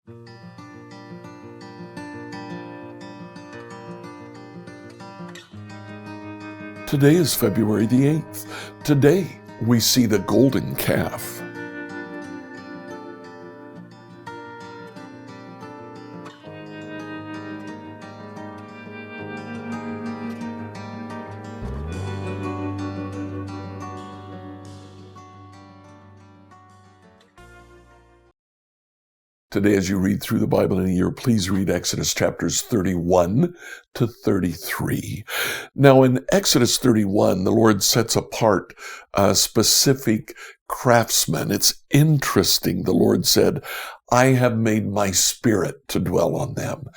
Today is February the 8th. Today we see the golden calf. Today, as you read through the Bible in a year, please read Exodus chapters 31 to 33. Now, in Exodus 31, the Lord sets apart a specific craftsman. It's interesting. The Lord said, I have made my spirit to dwell on them.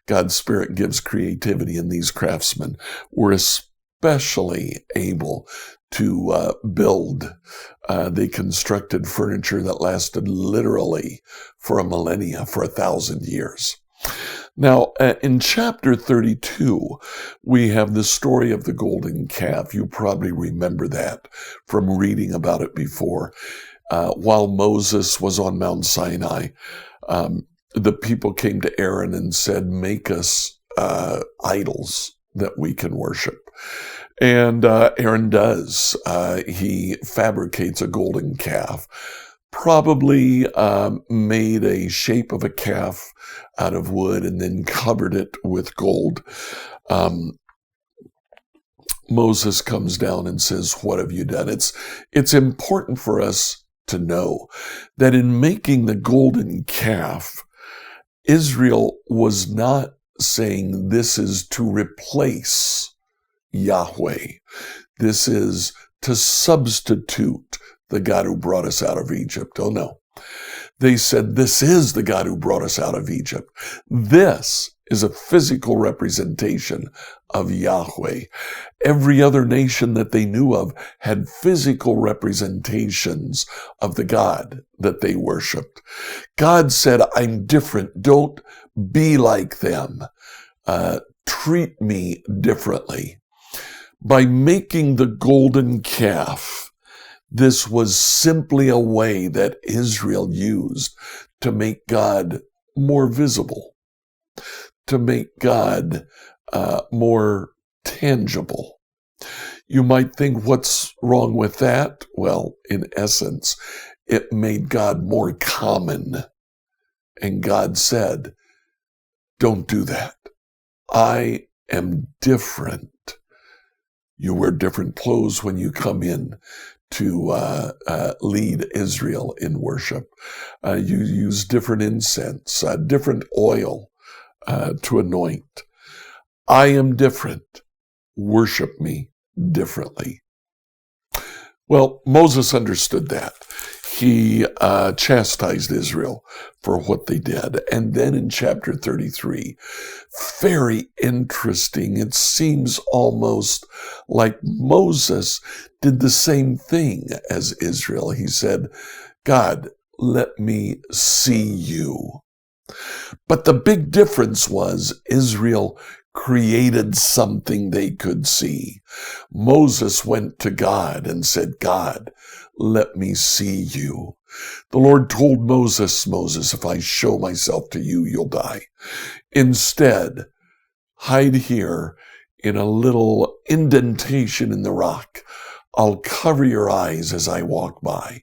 God's spirit gives creativity, and these craftsmen were especially able to build. They constructed furniture that lasted literally for a millennia, for 1,000 years. Now, in chapter 32, we have the story of the golden calf. You probably remember that from reading about it before. While Moses was on Mount Sinai, the people came to Aaron and said, make us idols that we can worship. And Aaron does. He fabricates a golden calf, probably made a shape of a calf out of wood and then covered it with gold. Moses comes down and says, what have you done? It's important for us to know that in making the golden calf, Israel was not saying this is to replace Yahweh. This is to substitute the God who brought us out of Egypt. Oh no. They said, this is the God who brought us out of Egypt. This is a physical representation of Yahweh. Every other nation that they knew of had physical representations of the God that they worshiped. God said, I'm different. Don't be like them. Treat me differently. By making the golden calf, this was simply a way that Israel used to make God more visible, to make God more tangible. You might think, what's wrong with that? Well, in essence, it made God more common. And God said, don't do that. I am different. You wear different clothes when you come in to lead Israel in worship. You use different incense, different oil to anoint. I am different. Worship me differently. Well, Moses understood that. He chastised Israel for what they did. And then in chapter 33, very interesting, it seems almost like Moses did the same thing as Israel. He said, God, let me see you. But the big difference was Israel created something they could see. Moses went to God and said, God, let me see you. The Lord told Moses, Moses, if I show myself to you, you'll die. Instead, hide here in a little indentation in the rock. I'll cover your eyes as I walk by.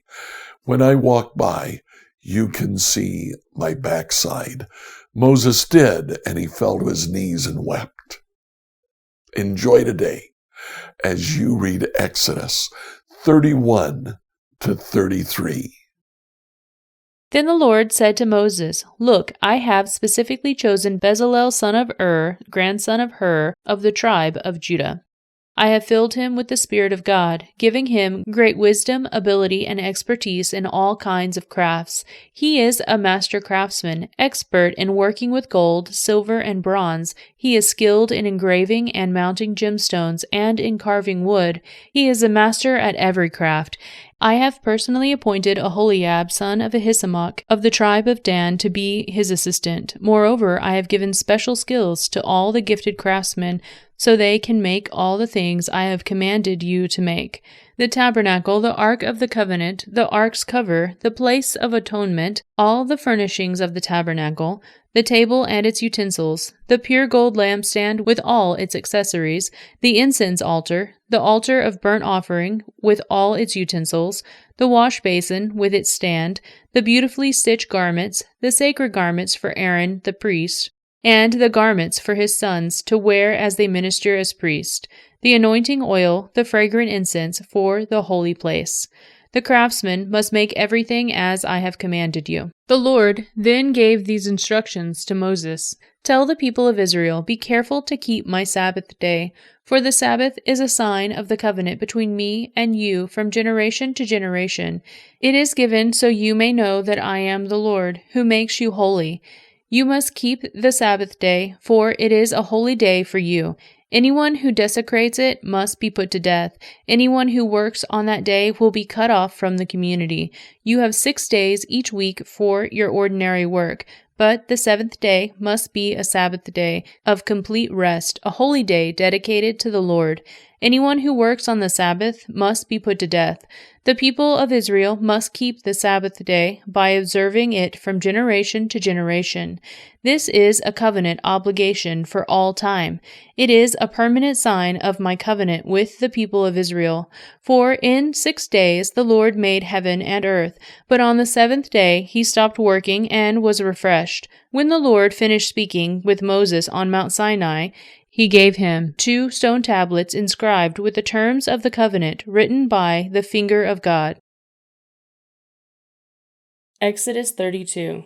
When I walk by, you can see my backside. Moses did, and he fell to his knees and wept. Enjoy today as you read Exodus 31 to 33. Then the Lord said to Moses, Look, I have specifically chosen Bezalel son of Ur, grandson of Hur, of the tribe of Judah. I have filled him with the Spirit of God, giving him great wisdom, ability, and expertise in all kinds of crafts. He is a master craftsman, expert in working with gold, silver, and bronze. He is skilled in engraving and mounting gemstones and in carving wood. He is a master at every craft. I have personally appointed Aholiab, son of Ahisamach, of the tribe of Dan, to be his assistant. Moreover, I have given special skills to all the gifted craftsmen, so they can make all the things I have commanded you to make. the tabernacle, the ark of the covenant, the ark's cover, the place of atonement, all the furnishings of the tabernacle, the table and its utensils, the pure gold lampstand with all its accessories, the incense altar, the altar of burnt offering with all its utensils, the wash basin with its stand, the beautifully stitched garments, the sacred garments for Aaron the priest, and the garments for his sons to wear as they minister as priests, the anointing oil, the fragrant incense for the holy place. The craftsman must make everything as I have commanded you. The Lord then gave these instructions to Moses. Tell the people of Israel, be careful to keep my Sabbath day, for the Sabbath is a sign of the covenant between me and you from generation to generation. It is given so you may know that I am the Lord, who makes you holy. You must keep the Sabbath day, for it is a holy day for you. Anyone who desecrates it must be put to death. Anyone who works on that day will be cut off from the community. You have 6 days each week for your ordinary work, but the 7th day must be a Sabbath day of complete rest, a holy day dedicated to the Lord. Anyone who works on the Sabbath must be put to death. The people of Israel must keep the Sabbath day by observing it from generation to generation. This is a covenant obligation for all time. It is a permanent sign of my covenant with the people of Israel. For in 6 days the Lord made heaven and earth, but on the 7th day he stopped working and was refreshed. When the Lord finished speaking with Moses on Mount Sinai, he gave him 2 stone tablets inscribed with the terms of the covenant written by the finger of God. Exodus 32.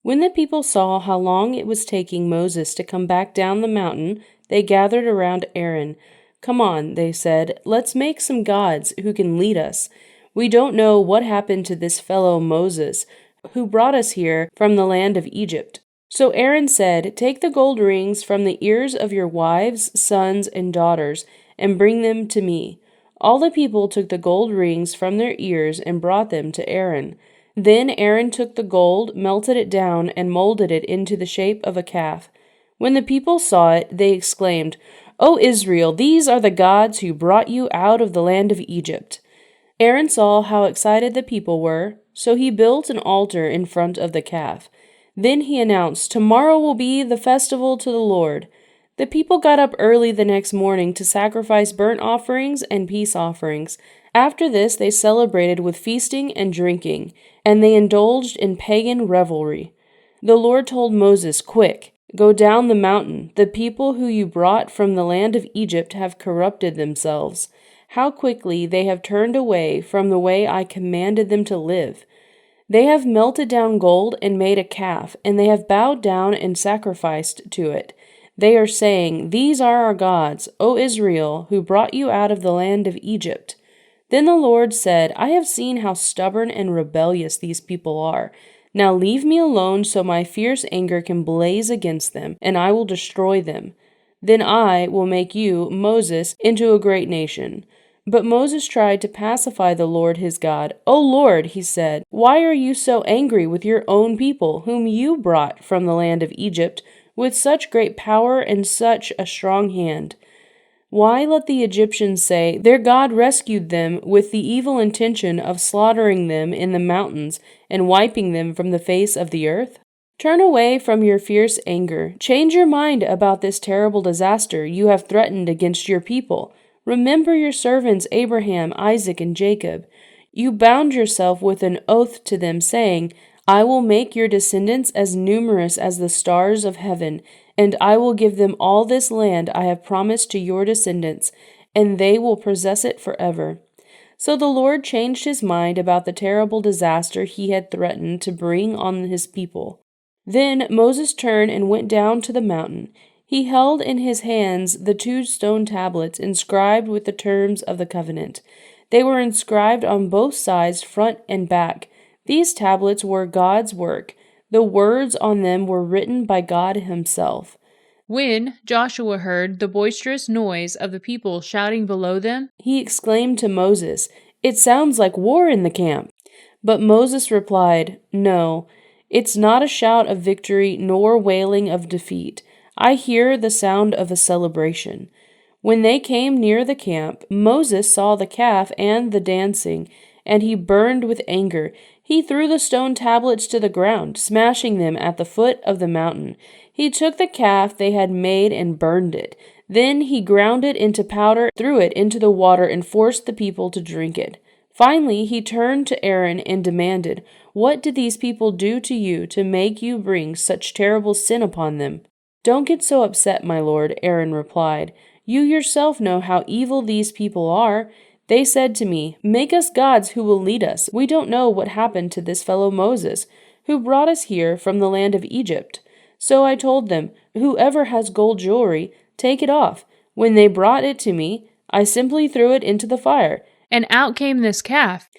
When the people saw how long it was taking Moses to come back down the mountain, they gathered around Aaron. "Come on," they said, "let's make some gods who can lead us. We don't know what happened to this fellow Moses, who brought us here from the land of Egypt." So Aaron said, "Take the gold rings from the ears of your wives, sons, and daughters, and bring them to me." All the people took the gold rings from their ears and brought them to Aaron. Then Aaron took the gold, melted it down, and molded it into the shape of a calf. When the people saw it, they exclaimed, "O Israel, these are the gods who brought you out of the land of Egypt." Aaron saw how excited the people were, so he built an altar in front of the calf. Then he announced, "Tomorrow will be the festival to the Lord." The people got up early the next morning to sacrifice burnt offerings and peace offerings. After this, they celebrated with feasting and drinking, and they indulged in pagan revelry. The Lord told Moses, "Quick, go down the mountain. The people who you brought from the land of Egypt have corrupted themselves. How quickly they have turned away from the way I commanded them to live. They have melted down gold and made a calf, and they have bowed down and sacrificed to it. They are saying, 'These are our gods, O Israel, who brought you out of the land of Egypt.'" Then the Lord said, "I have seen how stubborn and rebellious these people are. Now leave me alone so my fierce anger can blaze against them, and I will destroy them. Then I will make you, Moses, into a great nation." But Moses tried to pacify the Lord his God. "O Lord," he said, "why are you so angry with your own people, whom you brought from the land of Egypt with such great power and such a strong hand? Why let the Egyptians say, 'Their God rescued them with the evil intention of slaughtering them in the mountains and wiping them from the face of the earth?' Turn away from your fierce anger. Change your mind about this terrible disaster you have threatened against your people. Remember your servants Abraham, Isaac, and Jacob. You bound yourself with an oath to them, saying, 'I will make your descendants as numerous as the stars of heaven, and I will give them all this land I have promised to your descendants, and they will possess it forever.'" So the Lord changed his mind about the terrible disaster he had threatened to bring on his people. Then Moses turned and went down to the mountain. He held in his hands the 2 stone tablets inscribed with the terms of the covenant. They were inscribed on both sides, front and back. These tablets were God's work. The words on them were written by God himself. When Joshua heard the boisterous noise of the people shouting below them, he exclaimed to Moses, "It sounds like war in the camp." But Moses replied, "No, it's not a shout of victory nor wailing of defeat. I hear the sound of a celebration." When they came near the camp, Moses saw the calf and the dancing, and he burned with anger. He threw the stone tablets to the ground, smashing them at the foot of the mountain. He took the calf they had made and burned it. Then he ground it into powder, threw it into the water, and forced the people to drink it. Finally, he turned to Aaron and demanded, "What did these people do to you to make you bring such terrible sin upon them?" "Don't get so upset, my lord," Aaron replied. "You yourself know how evil these people are. They said to me, 'Make us gods who will lead us.' We don't know what happened to this fellow Moses, who brought us here from the land of Egypt. So I told them, 'Whoever has gold jewelry, take it off.' When they brought it to me, I simply threw it into the fire, and out came this calf."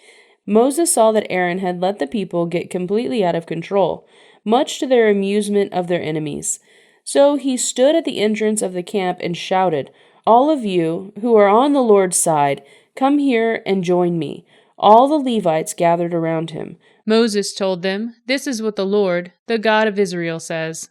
Moses saw that Aaron had let the people get completely out of control, much to their amusement of their enemies. So he stood at the entrance of the camp and shouted, "All of you who are on the Lord's side, come here and join me." All the Levites gathered around him. Moses told them, "This is what the Lord, the God of Israel, says.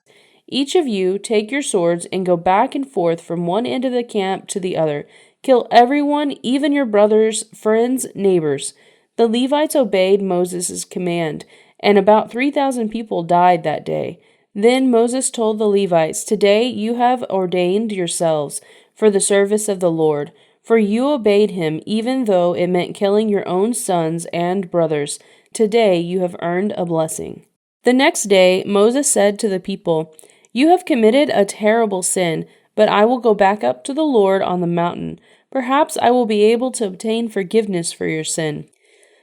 Each of you take your swords and go back and forth from one end of the camp to the other. Kill everyone, even your brothers, friends, neighbors." The Levites obeyed Moses' command, and about 3,000 people died that day. Then Moses told the Levites, "Today you have ordained yourselves for the service of the Lord, for you obeyed him even though it meant killing your own sons and brothers. Today you have earned a blessing." The next day Moses said to the people, "You have committed a terrible sin, but I will go back up to the Lord on the mountain. Perhaps I will be able to obtain forgiveness for your sin."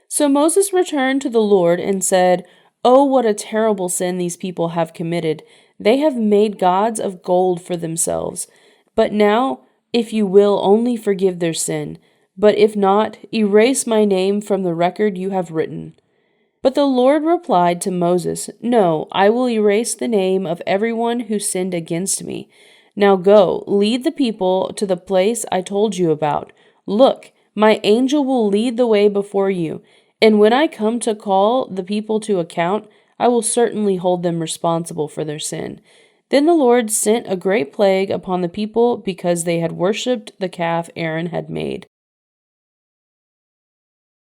So Moses returned to the Lord and said, "Oh, what a terrible sin these people have committed. They have made gods of gold for themselves. But now, if you will, only forgive their sin. But if not, erase my name from the record you have written." But the Lord replied to Moses, "No, I will erase the name of everyone who sinned against me. Now go, lead the people to the place I told you about. Look, my angel will lead the way before you, and when I come to call the people to account, I will certainly hold them responsible for their sin." Then the Lord sent a great plague upon the people because they had worshipped the calf Aaron had made.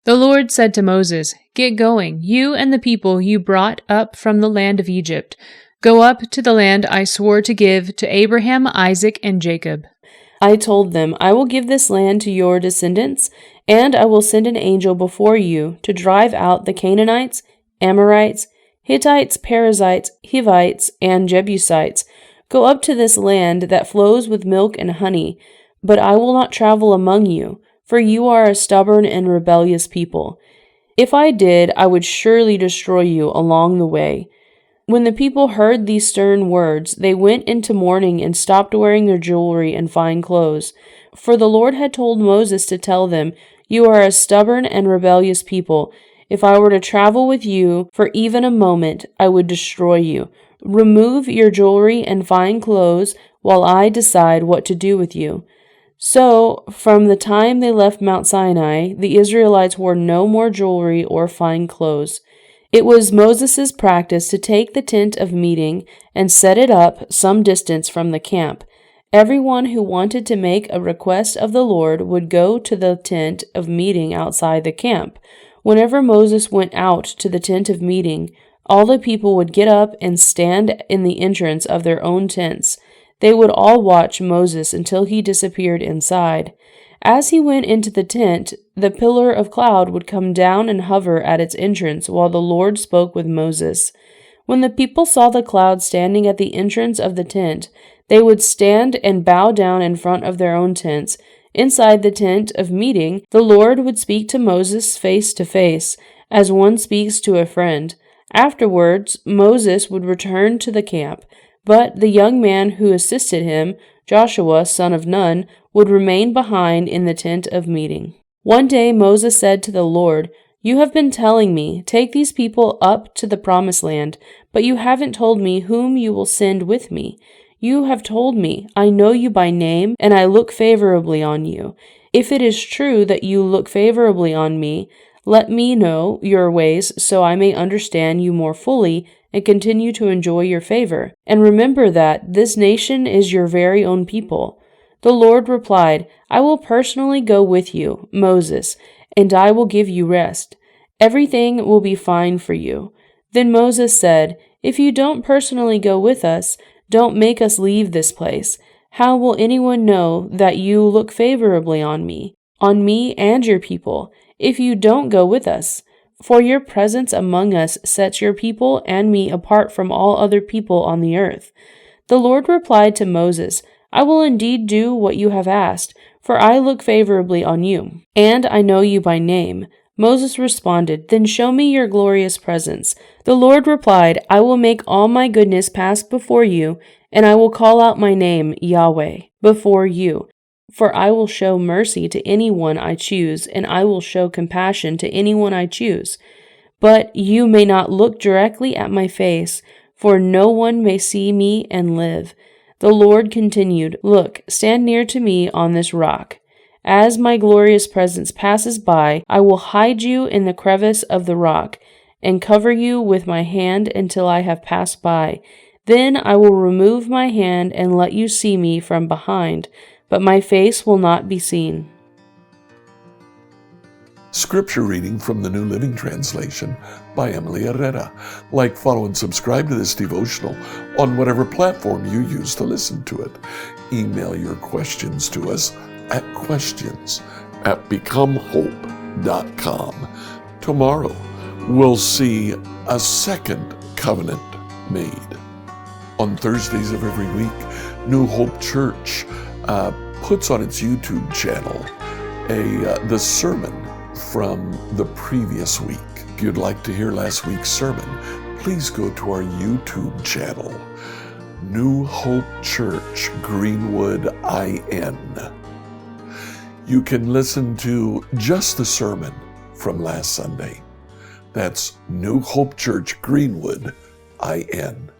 The Lord said to Moses, "Get going, you and the people you brought up from the land of Egypt. Go up to the land I swore to give to Abraham, Isaac, and Jacob." I told them, "I will give this land to your descendants, and I will send an angel before you to drive out the Canaanites, Amorites, Hittites, Perizzites, Hivites, and Jebusites. Go up to this land that flows with milk and honey, but I will not travel among you, for you are a stubborn and rebellious people. If I did, I would surely destroy you along the way." When the people heard these stern words, they went into mourning and stopped wearing their jewelry and fine clothes. For the Lord had told Moses to tell them, "You are a stubborn and rebellious people. If I were to travel with you for even a moment, I would destroy you. Remove your jewelry and fine clothes while I decide what to do with you." So, from the time they left Mount Sinai, the Israelites wore no more jewelry or fine clothes. It was Moses' practice to take the tent of meeting and set it up some distance from the camp. Everyone who wanted to make a request of the Lord would go to the tent of meeting outside the camp. Whenever Moses went out to the tent of meeting, all the people would get up and stand in the entrance of their own tents. They would all watch Moses until he disappeared inside. As he went into the tent, the pillar of cloud would come down and hover at its entrance while the Lord spoke with Moses. When the people saw the cloud standing at the entrance of the tent, they would stand and bow down in front of their own tents. Inside the tent of meeting, the Lord would speak to Moses face to face, as one speaks to a friend. Afterwards, Moses would return to the camp, but the young man who assisted him, Joshua, son of Nun, would remain behind in the tent of meeting. One day Moses said to the Lord, "You have been telling me, 'Take these people up to the promised land,' but you haven't told me whom you will send with me. You have told me, 'I know you by name, and I look favorably on you.' If it is true that you look favorably on me, let me know your ways so I may understand you more fully and continue to enjoy your favor. And remember that this nation is your very own people." The Lord replied, I will personally go with you, Moses, and I will give you rest. Everything will be fine for you. Then Moses said, If you don't personally go with us, don't make us leave this place. How will anyone know that you look favorably on me and your people, if you don't go with us? For your presence among us sets your people and me apart from all other people on the earth. The Lord replied to Moses, I will indeed do what you have asked, for I look favorably on you, and I know you by name. Moses responded, Then show me your glorious presence. The Lord replied, I will make all my goodness pass before you, and I will call out my name, Yahweh, before you. For I will show mercy to anyone I choose, and I will show compassion to anyone I choose. But you may not look directly at my face, for no one may see me and live. The Lord continued, Look, stand near to me on this rock. As my glorious presence passes by, I will hide you in the crevice of the rock, and cover you with my hand until I have passed by. Then I will remove my hand and let you see me from behind, but my face will not be seen. Scripture reading from the New Living Translation by Emily Herrera. Like, follow, and subscribe to this devotional on whatever platform you use to listen to it. Email your questions to us at questions@becomehope.com. Tomorrow, we'll see a second covenant made. On Thursdays of every week, New Hope Church puts on its YouTube channel the sermon from the previous week. If you'd like to hear last week's sermon, please go to our YouTube channel, New Hope Church, Greenwood, IN. You can listen to just the sermon from last Sunday. That's New Hope Church, Greenwood, IN.